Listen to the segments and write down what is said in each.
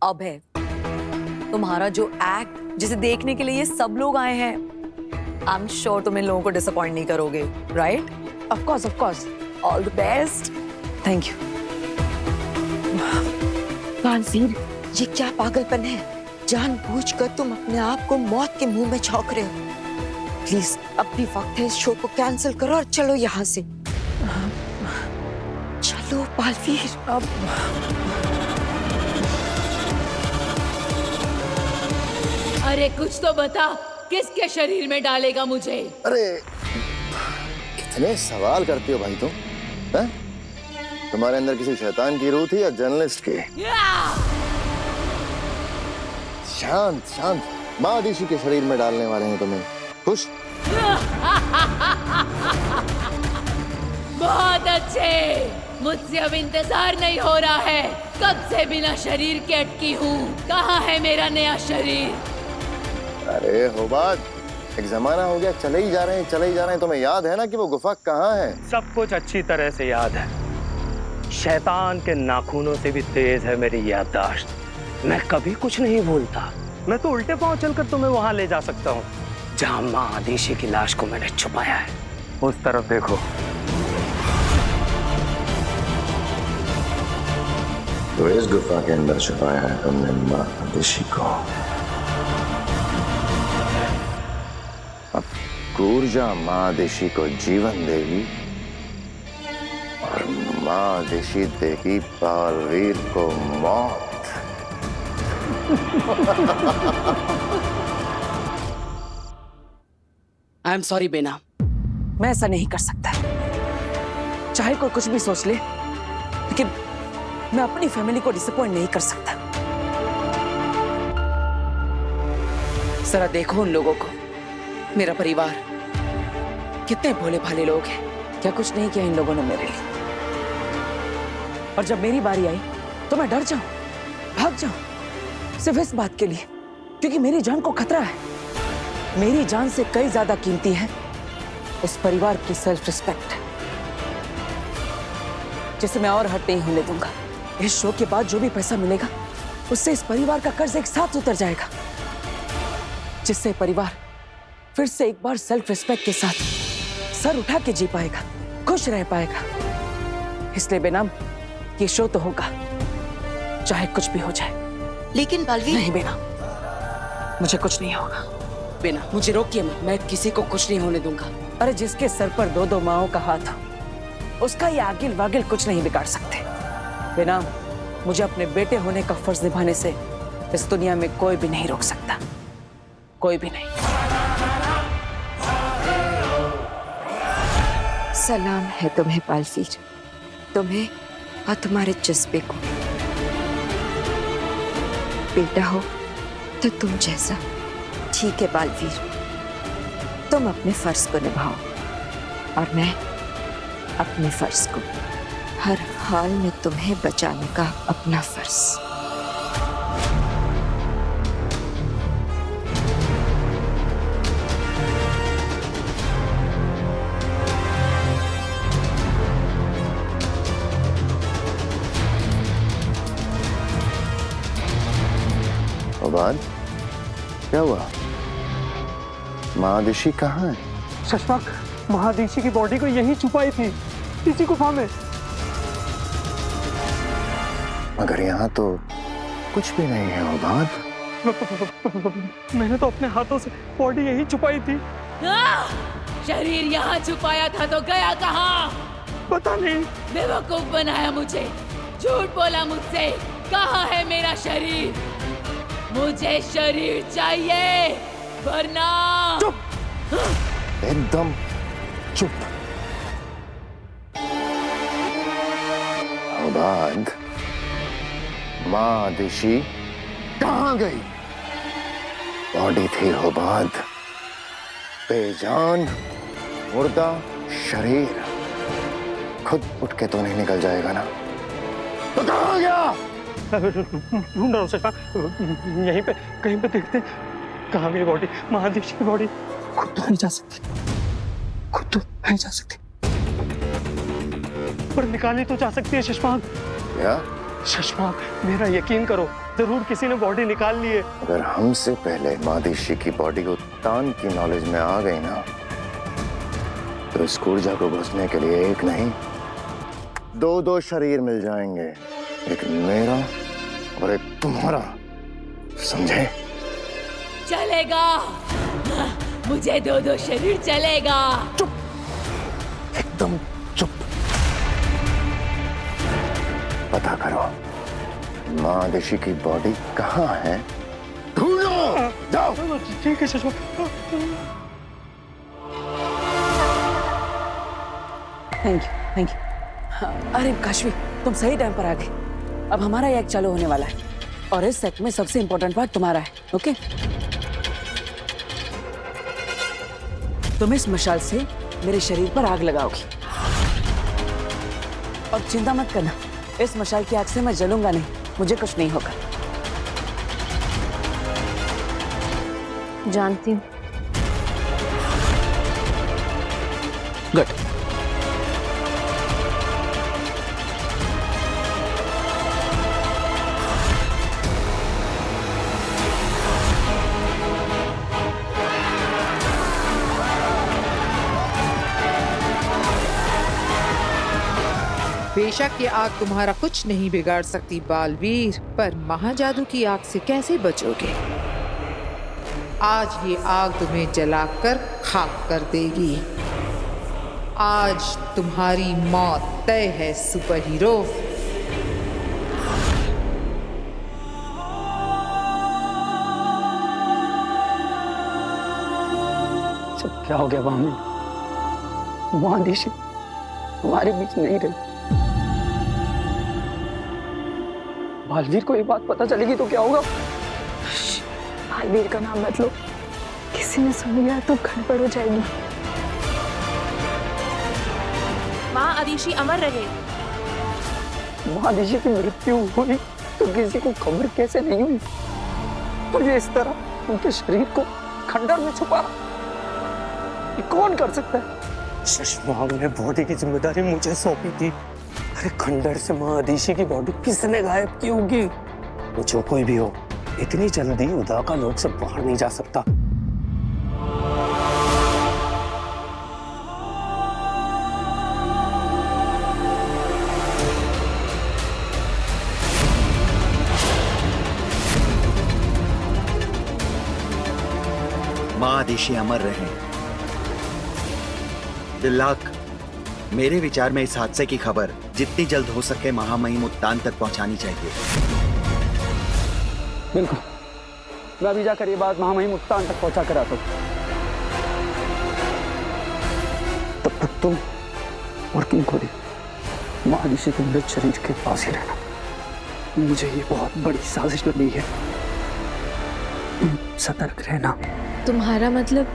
अब है तुम्हारा जो एक्ट जिसे देखने के लिए ये सब लोग आए हैं। आई एम श्योर तुम इन लोगों को डिसअपॉइंट नहीं करोगे, right? Of course. All the best. Thank you. Kanveer, ये क्या पागलपन है? जानबूझकर तुम अपने आप को मौत के मुंह में झोंक रहे हो। प्लीज अब भी वक्त है, इस शो को कैंसिल करो और चलो यहाँ से। चलो बालवीर। अब अरे कुछ तो बता, किसके शरीर में डालेगा मुझे? अरे कितने सवाल करती हो भाई तुम, हैं? तुम्हारे अंदर किसी शैतान की रूह थी या जर्नलिस्ट की? शांत शांत, महादिशी के शरीर में डालने वाले हैं तुम्हें। खुश? बहुत अच्छे, मुझसे अब इंतजार नहीं हो रहा है। कब से बिना शरीर के अटकी हूँ। कहाँ है मेरा नया शरीर? अरे होबात, एक जमाना हो गया, चले ही जा रहे हैं। तुम्हें याद है ना कि वो गुफा कहाँ है? सब कुछ अच्छी तरह से याद है। शैतान के नाखूनों से भी तेज है मेरी याददाश्त। मैं कभी कुछ नहीं भूलता। मैं तो उल्टे पांव चलकर तुम्हें वहां ले जा सकता हूँ जहाँ माँ आदिशी की लाश को मैंने छुपाया है। उस तरफ देखो। तो इस गुफा के अंदर छुपाया है तुमने माँ आदिशी को। अब ऊर्जा माँ आदिशी को जीवन देगी और माँ आदिशी देगी बालवीर को मौत। आई एम सॉरी बेना, मैं ऐसा नहीं कर सकता। चाहे कोई कुछ भी सोच ले, लेकिन मैं अपनी फैमिली को डिसअपॉइंट नहीं कर सकता। जरा देखो उन लोगों को, मेरा परिवार, कितने भोले भाले लोग हैं। क्या कुछ नहीं किया इन लोगों ने मेरे लिए। और जब मेरी बारी आई तो मैं डर जाऊं, भाग जाऊं, सिर्फ इस बात के लिए क्योंकि मेरी जान को खतरा है। मेरी जान से कई ज्यादा कीमती है उस परिवार की सेल्फ रिस्पेक्ट, जिसे मैं और हट नहीं होने दूंगा। इस शो के बाद जो भी पैसा मिलेगा उससे इस परिवार का कर्ज एक साथ उतर जाएगा, जिससे परिवार फिर से एक बार सेल्फ रिस्पेक्ट के साथ सर उठा के जी पाएगा, खुश रह पाएगा। इसलिए बेनाम ये शो तो होगा, चाहे कुछ भी हो जाए। लेकिन बालवीर, नहीं बेना, मुझे कुछ नहीं होगा। बेना मुझे रोकिए मत, मैं किसी को कुछ नहीं होने दूंगा। अरे जिसके सर पर दो दो माओं का हाथ हो, उसका ये आगिल वागिल कुछ नहीं बिगाड़ सकते। बेना मुझे अपने बेटे होने का फर्ज निभाने से इस दुनिया में कोई भी नहीं रोक सकता, कोई भी नहीं। सलाम है तुम्हें बालवीर, तुम्हें और तुम्हारे जज्बे को। बेटा हो तो तुम जैसा। ठीक है बालवीर, तुम अपने फर्ज को निभाओ और मैं अपने फर्ज को। हर हाल में तुम्हें बचाने का अपना फर्ज। होबात, क्या हुआ? माँ आदिशी कहाँ है? शशपाक, महादिशी की बॉडी को यहीं छुपाई थी, इसी गुफा में। मगर यहाँ तो कुछ भी नहीं है होबात। मैंने तो अपने हाथों से बॉडी यहीं छुपाई थी। शरीर यहाँ छुपाया था तो गया कहाँ? पता नहीं। बेवकूफ बनाया मुझे, झूठ बोला मुझसे। कहाँ है मेरा शरीर? मुझे शरीर चाहिए, वरना चुप, एकदम चुप। होबात, माँ आदिशी कहाँ गई? बॉडी थी होबात, बेजान मुर्दा शरीर। खुद उठ के तो नहीं निकल जाएगा ना? तो कहाँ गया? ढूंढ रहा हूँ शशपाक, यहीं पे कहीं पे देखते कहाँ गई बॉडी, महादिशी की बॉडी। खुद तो नहीं जा सकती, खुद तो नहीं जा सकती, पर निकाली तो जा सकती है शशपाक। क्या? सुषमा, मेरा यकीन करो, जरूर किसी ने बॉडी निकाल ली है। अगर हमसे पहले मादिशी की बॉडी को तान की नॉलेज में आ गई ना, तो इस ऊर्जा को घुसने के लिए एक नहीं, दो शरीर मिल जाएंगे, एक मेरा और एक तुम्हारा, समझे? चलेगा, मुझे दो शरीर चलेगा। एकदम चुप। पता करो मादिशी की बॉडी कहाँ है, ढूंढो, जाओ। ठीक है सुषमा। Thank you. अरे काशवी, तुम सही टाइम पर आ गए। अब हमारा एक्ट चालू होने वाला है और इस एक्ट में सबसे इंपॉर्टेंट पार्ट तुम्हारा है, ओके? तुम इस मशाल से मेरे शरीर पर आग लगाओगी और चिंता मत करना, इस मशाल की आग से मैं जलूंगा नहीं, मुझे कुछ नहीं होगा। जानती हूँ। गुड। बेशक ये आग तुम्हारा कुछ नहीं बिगाड़ सकती बालवीर, पर महाजादू की आग से कैसे बचोगे? आज ये आग तुम्हें जलाकर खाक कर देगी। आज तुम्हारी मौत तय है सुपर हीरो। सब क्या हो गया भाभी? मादिशी हमारे बीच नहीं रही। बालवीर को ये बात पता चलेगी तो क्या होगा? बालवीर का नाम मत लो, किसी ने सुन लिया तो गड़बड़ हो जाएगी। माँ आदिशी अमर रहे। मादिशी की मृत्यु हुई तो किसी को खबर कैसे नहीं हुई? मुझे इस तरह उनके शरीर को खंडर में छुपा ये कौन कर सकता है? सुषमा ने बॉडी की जिम्मेदारी मुझे सौंपी थी। अरे खंडर से मादिशी की बॉडी किसने गायब की होगी? वो जो कोई भी हो, इतनी जल्दी उदा का लोग से बाहर नहीं जा सकता। मादिशी अमर रहे। दिल्लाक, मेरे विचार में इस हादसे की खबर जितनी जल्द हो सके महामहिम उत्तान तक पहुंचानी चाहिए। बिल्कुल, मैं अभी जाकर ये बात महामहिम उत्तान तक पहुंचा कर आता हूं। तब तक तुम और किन को मादिशी के मृत शरीर के पास ही रहना। मुझे ये बहुत बड़ी साजिश लगी है, सतर्क रहना। तुम्हारा मतलब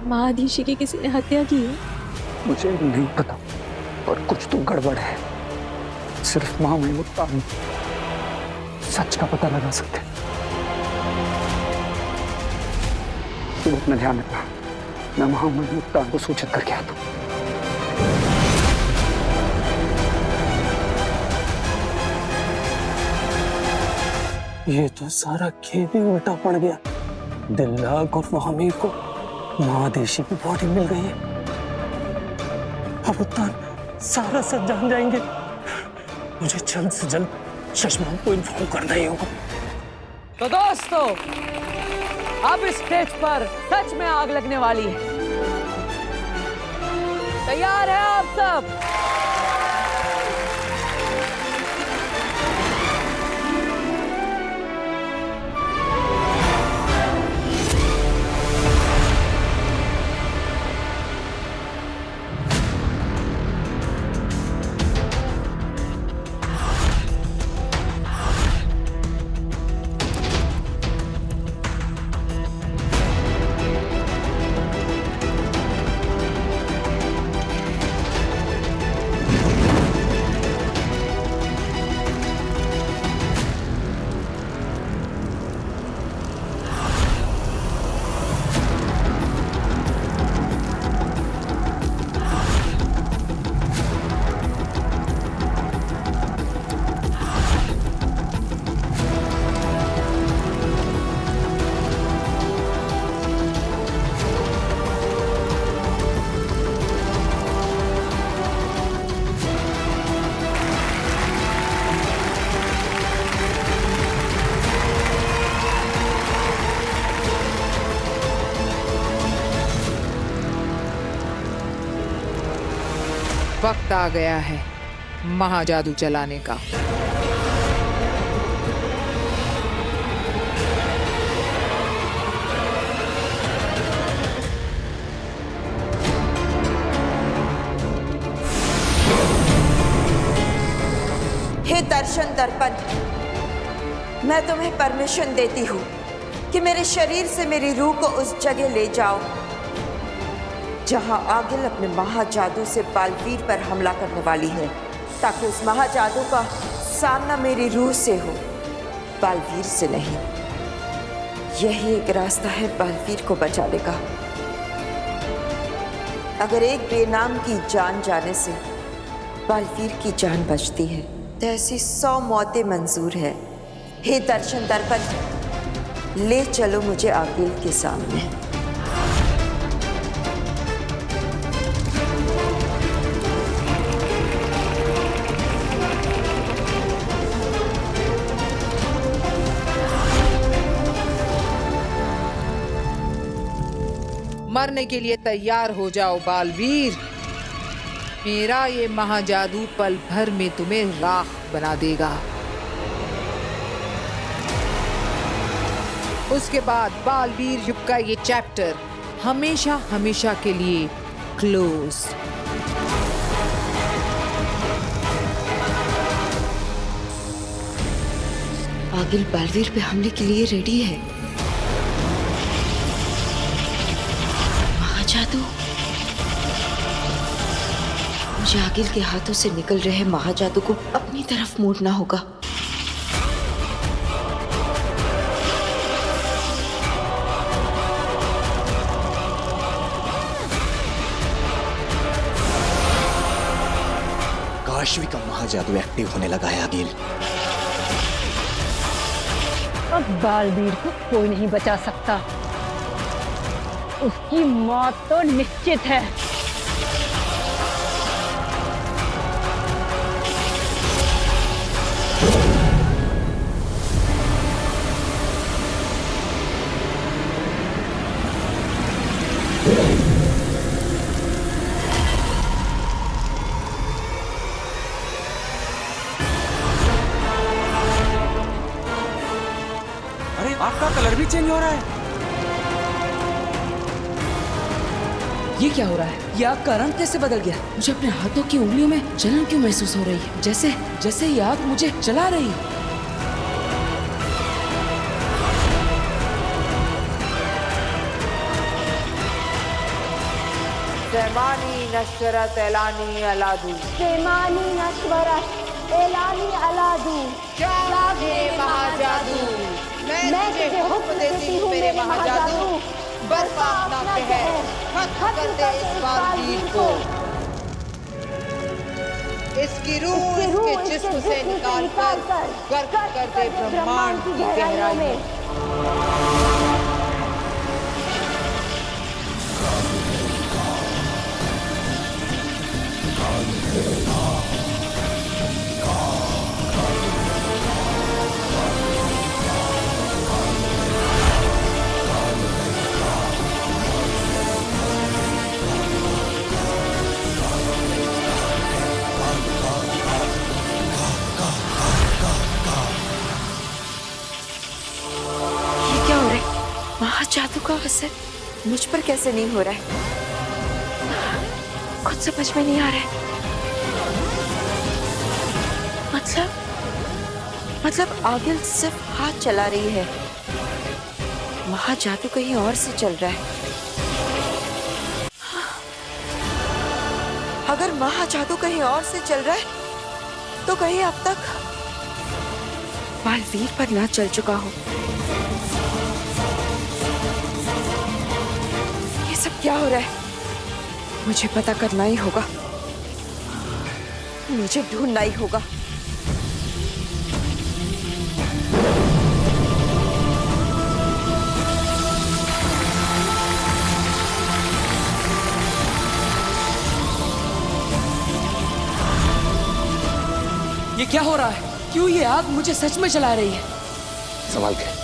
महादिशी की किसी ने हत्या की है? मुझे नहीं पता, और कुछ तो गड़बड़ है। सिर्फ महामहिम उत्तान सच का पता लगा सकते हैं। तुम अपना ध्यान रखना, मैं महामहिम उत्तान को सूचित करके आता हूं। ये तो सारा खेल ही उल्टा पड़ गया। दिल्लाक और महामीर को महादेशी की बॉडी मिल गई है। अब उत्तान सारा सच जान जाएंगे। मुझे जल्द से जल्द सुषमा को इन्फॉर्म करना ही होगा। तो दोस्तों, अब इस स्टेज पर सच में आग लगने वाली है। तैयार है आप सब? वक्त आ गया है महाजादू चलाने का। हे दर्शन दर्पण, मैं तुम्हें परमिशन देती हूँ कि मेरे शरीर से मेरी रूह को उस जगह ले जाओ जहां आगिल अपने महाजादू से बालवीर पर हमला करने वाली है, ताकि उस महाजादू का सामना मेरी रूह से हो, बालवीर से नहीं। यही एक रास्ता है बालवीर को बचाने का। अगर एक बेनाम की जान जाने से बालवीर की जान बचती है तो ऐसी 100 मौतें मंजूर है। हे दर्शन दर्पण, ले चलो मुझे आगिल के सामने। मरने के लिए तैयार हो जाओ बालवीर। मेरा ये महाजादू पल भर में तुम्हें राख बना देगा। उसके बाद बालवीर युग का ये चैप्टर हमेशा हमेशा के लिए क्लोज। आगिल बालवीर पे हमले के लिए रेडी है। महाजादू, मुझे आगिल के हाथों से निकल रहे महाजादू को अपनी तरफ मोड़ना होगा। काशवी का महाजादू एक्टिव होने लगा है आगिल। अब बालवीर को कोई नहीं बचा सकता। उसकी मौत तो निश्चित है। अरे आग का कलर भी चेंज हो रहा है। ये क्या हो रहा है? ये आग का रंग कैसे बदल गया? मुझे अपने हाथों की उंगलियों में जलन क्यों महसूस हो रही है? जैसे जैसे ये आग मुझे जला रही है। सेमानी नश्वरत एलानी अलादू। सेमानी नश्वरत एलानी अलादू। क्या है महाजादू? मैं तुझे हुक्म देती हूँ मेरे महाजादू, बर्फा अपना कहर खत्म कर दे इस बालवीर को। इसकी रूह इसके जिस्म से निकाल कर गर्क कर दे ब्रह्मांड की गहराई में। महाजादू का असर मुझ पर कैसे नहीं हो रहा है? कुछ समझ में नहीं आ रहा है। मतलब आगिल सिर्फ हाथ चला रही है, महाजादू कहीं और से चल रहा है। अगर महाजादू कहीं और से चल रहा है तो कहीं अब तक बालवीर पर ना चल चुका हो। सब क्या हो रहा है? मुझे पता करना ही होगा, मुझे ढूंढना ही होगा। ये क्या हो रहा है? क्यों ये आग मुझे सच में जला रही है? संभाल के।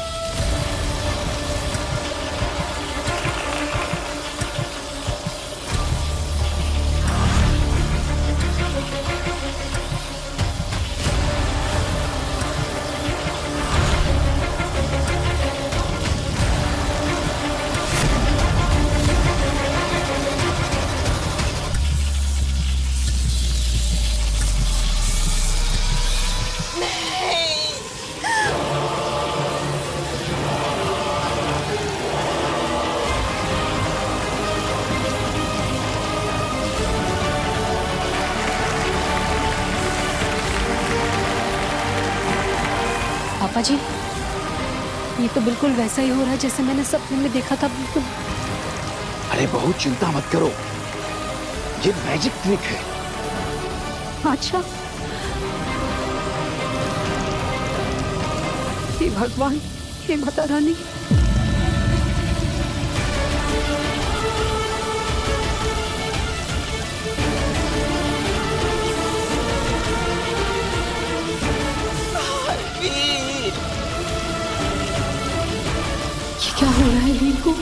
जी, ये तो बिल्कुल वैसा ही हो रहा है जैसे मैंने सपने में देखा था। बिल्कुल। अरे बहुत चिंता मत करो, ये मैजिक ट्रिक है। अच्छा, हे भगवान, हे माता रानी। ये क्या हो रहा है वीर को?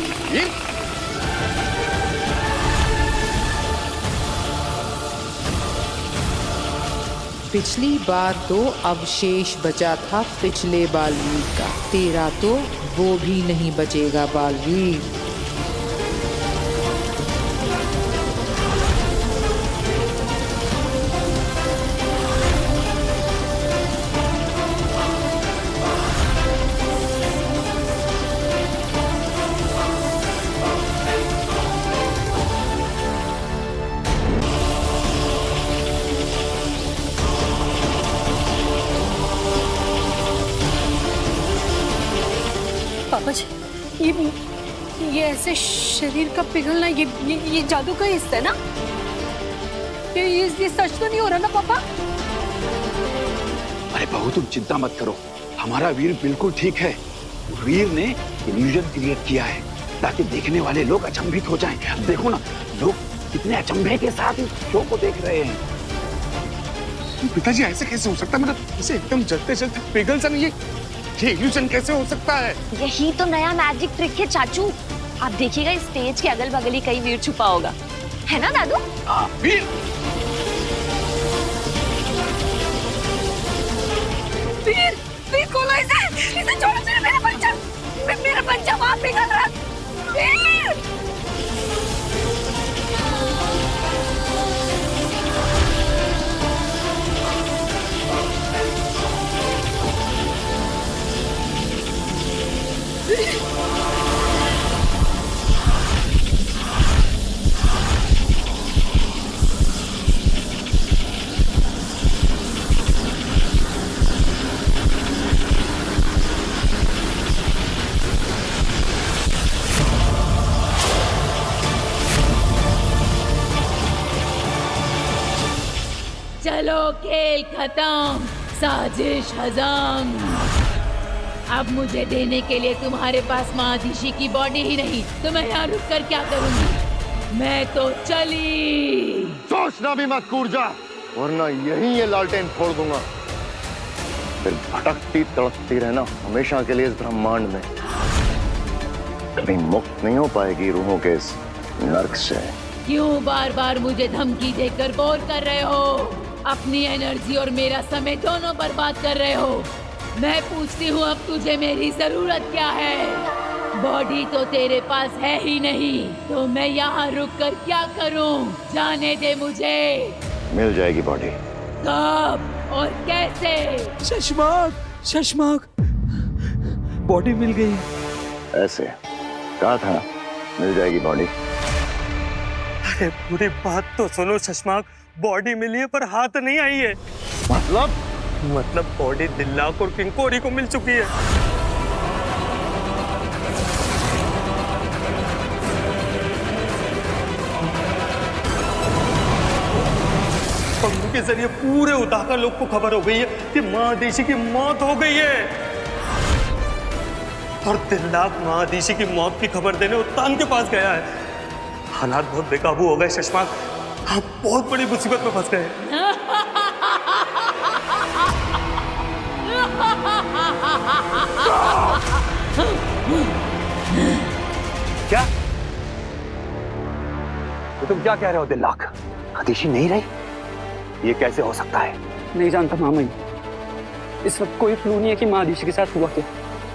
पिछली बार तो अवशेष बचा था पिछले बालवीर का, तेरा तो वो भी नहीं बचेगा बालवीर। पापा जी, ये ऐसे शरीर का पिघलना, ये जादू का हिस्सा है ना? ये सच तो नहीं हो रहा ना पापा? अरे बहू तुम चिंता मत करो, हमारा वीर बिल्कुल ठीक है। वीर ने इल्यूजन क्रिएट किया है ताकि देखने वाले लोग अचंभित हो जाएं। अब देखो ना, लोग कितने अचंभे के साथ इस शो को देख रहे हैं। पिताजी ऐसे कैसे हो सकता है? मतलब इसे एकदम जलते जलते पिघल सा नहीं, ये इल्यूजन कैसे हो सकता है? यही तो नया मैजिक ट्रिक है चाचू। आप देखिएगा इस स्टेज के अगल बगल ही कहीं वीर छुपा होगा, है ना दादू? वीर वीर, वीर खोलो इसे छोड़ो, मेरा बच्चा वहाँ पिघल रहा है। वीर! चलो खेल खत्म, साजिश हजम। अब मुझे देने के लिए तुम्हारे पास महादिशी की बॉडी ही नहीं, तो मैं यहाँ रुक कर क्या करूंगी? मैं तो चली। सोचना भी मत कूर्जा, वरना यहीं ये लालटेन फोड़ दूंगा। फिर भटकती तड़पती रहना हमेशा के लिए इस ब्रह्मांड में। कभी मुक्त नहीं हो पाएगी रूहों के इस नर्क से। क्यों बार बार मुझे धमकी देकर बोर कर रहे हो? अपनी एनर्जी और मेरा समय दोनों बर्बाद कर रहे हो। मैं पूछती हूँ, अब तुझे मेरी जरूरत क्या है? बॉडी तो तेरे पास है ही नहीं, तो मैं यहाँ रुक कर क्या करूँ? जाने दे मुझे। मिल जाएगी बॉडी। कब और कैसे? शशमाक, बॉडी मिल गई। ऐसे कहा था, मिल जाएगी बॉडी। अरे पूरी बात तो सुनो शशमाक, बॉडी मिली है पर हाथ नहीं आई है। मतलब बॉडी दिल्लाक और किंकोरी को मिल चुकी है। पंखों के जरिए पूरे उताका लोग को खबर हो गई है कि महादेशी की मौत हो गई है, और दिल्लाक महादेशी की मौत की खबर देने उत्तान के पास गया है। हालात बहुत बेकाबू हो गए शशमाक, आप बहुत बड़ी मुसीबत में फंस गए। क्या तो तुम क्या कह रहे हो दिल्लाक? आदिशी नहीं रही? ये कैसे हो सकता है? नहीं जानता मामा, इस वक्त कोई क्लू नहीं है कि महादिशी के साथ हुआ क्या।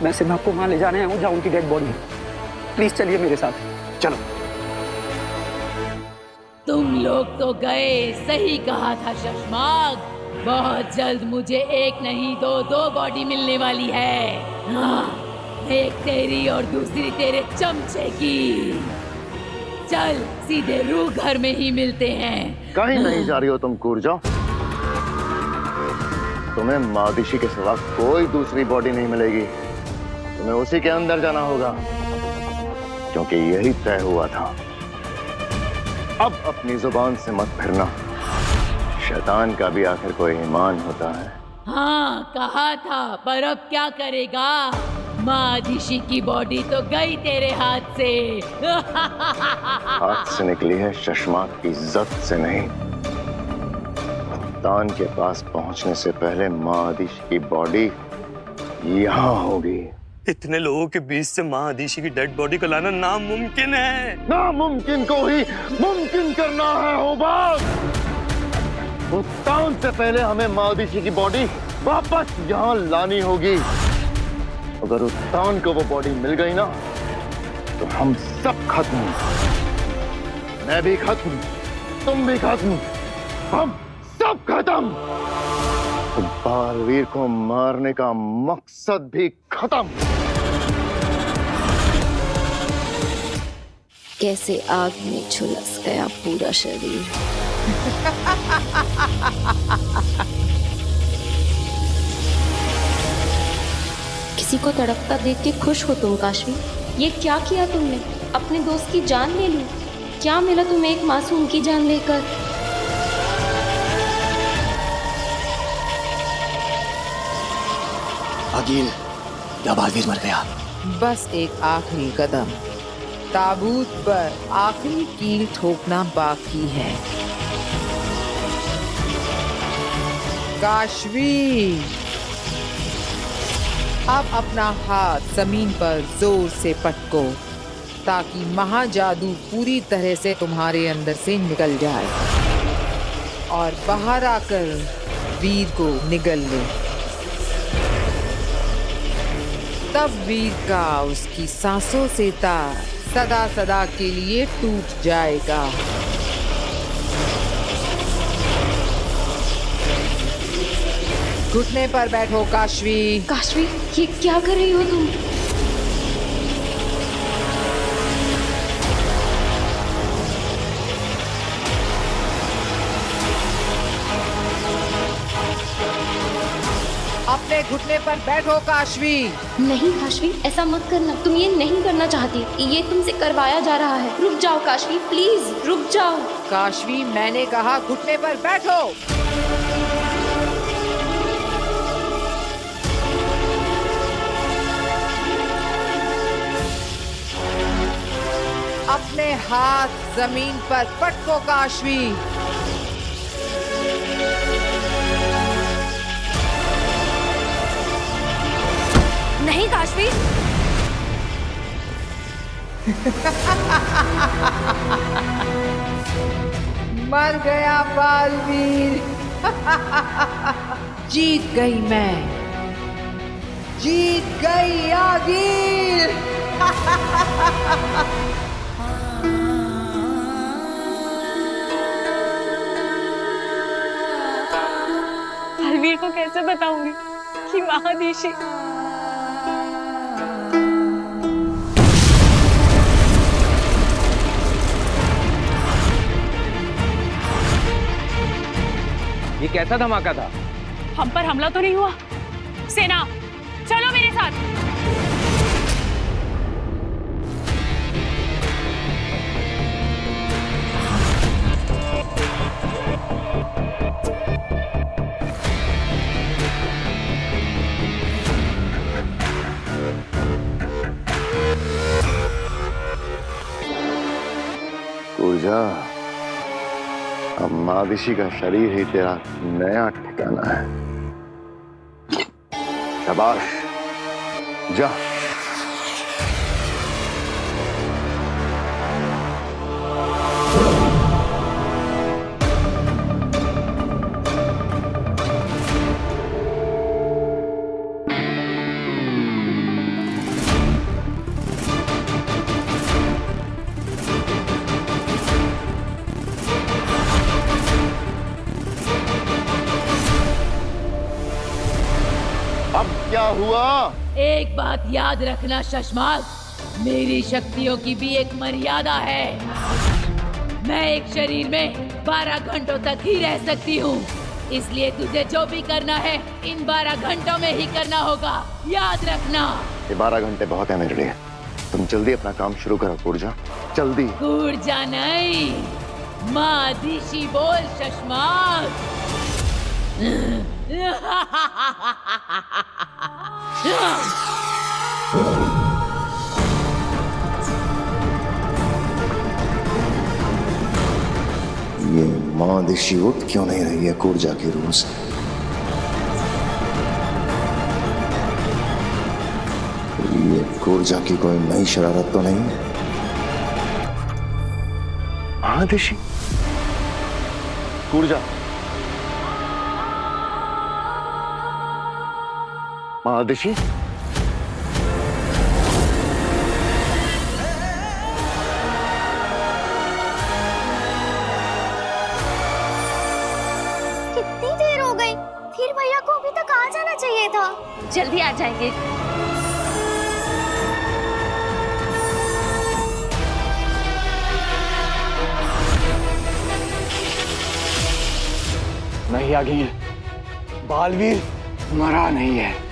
मैं सिर्फ आपको वहां ले जाने आया हूँ जहाँ उनकी डेड बॉडी है। प्लीज चलिए मेरे साथ। चलो। तुम लोग तो गए, सही कहा था शशमाक। बहुत जल्द मुझे एक नहीं दो बॉडी मिलने वाली है। हाँ, एक तेरी और दूसरी तेरे चमचे की। चल सीधे रूह घर में ही मिलते हैं। कहीं नहीं जा रही हो तुम कूर्जा। तुम्हें मादिशी के सिवा कोई दूसरी बॉडी नहीं मिलेगी। तुम्हें उसी के अंदर जाना होगा, क्योंकि यही तय हुआ था। अब अपनी जुबान से मत फिरना। शैतान का भी आखिर कोई ईमान होता है। हाँ कहा था, पर अब क्या करेगा? मादिशी की बॉडी तो गई तेरे हाथ से। हाथ से निकली है शशमाक की इज्जत से नहीं। तान के पास पहुंचने से पहले मादिशी की बॉडी यहाँ होगी। इतने लोगों के बीच से मादिशी की डेड बॉडी को लाना नामुमकिन है। नामुमकिन को ही मुमकिन करना है होबाज। तान से पहले हमें मादिशी की बॉडी वापस यहाँ लानी होगी। अगर उस तान को वो बॉडी मिल गई ना, तो हम सब खत्म। मैं भी खत्म, तुम भी खत्म, हम सब खत्म। तो बालवीर को मारने का मकसद भी खत्म। कैसे आग में झुलस गया पूरा शरीर। किसी को तड़पता देख के खुश हो तुम काशवी? ये क्या किया तुमने? अपने दोस्त की जान ले ली। क्या मिला तुम्हें एक मासूम की जान लेकर? अकील, क्या बालवीर मर गया? बस एक आखिरी कदम, ताबूत पर आखिरी कील ठोकना बाकी है। काशवी, अब अपना हाथ जमीन पर जोर से पटको, ताकि महाजादू पूरी तरह से तुम्हारे अंदर से निकल जाए और बाहर आकर वीर को निगल ले। तब वीर का उसकी सांसों से तार सदा सदा के लिए टूट जाएगा। घुटने पर बैठो काशवी। काशवी, ये क्या कर रही हो तुम? अपने घुटने पर बैठो काशवी। नहीं काशवी, ऐसा मत करना। तुम ये नहीं करना चाहती, ये तुमसे करवाया जा रहा है। रुक जाओ काशवी, प्लीज रुक जाओ। काशवी, मैंने कहा घुटने पर बैठो। अपने हाथ जमीन पर पटको काशवी। नहीं काशवी। मर गया बालवीर। जीत गई मैं, जीत गई आगीर। बालवीर को कैसे बताऊंगी कि महादिशी ये कैसा धमाका था? हम पर हमला तो नहीं हुआ? सेना, चलो मेरे साथ। पूजा, अब मादिशी का शरीर ही तेरा नया ठिकाना है। शाबाश, जा। अब क्या हुआ? एक बात याद रखना शशमाक, मेरी शक्तियों की भी एक मर्यादा है। मैं एक शरीर में 12 घंटों तक ही रह सकती हूँ। इसलिए तुझे जो भी करना है इन 12 घंटों में ही करना होगा, याद रखना। ये 12 घंटे बहुत है मेरे लिए। तुम जल्दी अपना काम शुरू करो पूर्जा, जल्दी। ऊर्जा नहीं, माँ दिशी बोल शशमाक। ये माँ दिशी उठ क्यों नहीं रही है कूर्जा की रूह से? ये कूर्जा की कोई नई शरारत तो नहीं? हाँ दिशी, कूर्जा, माँ दिशी, कितनी देर हो गई? फिर भैया को अभी तक आ जाना चाहिए था। जल्दी आ जाएंगे। नहीं आगे, बालवीर मरा नहीं है।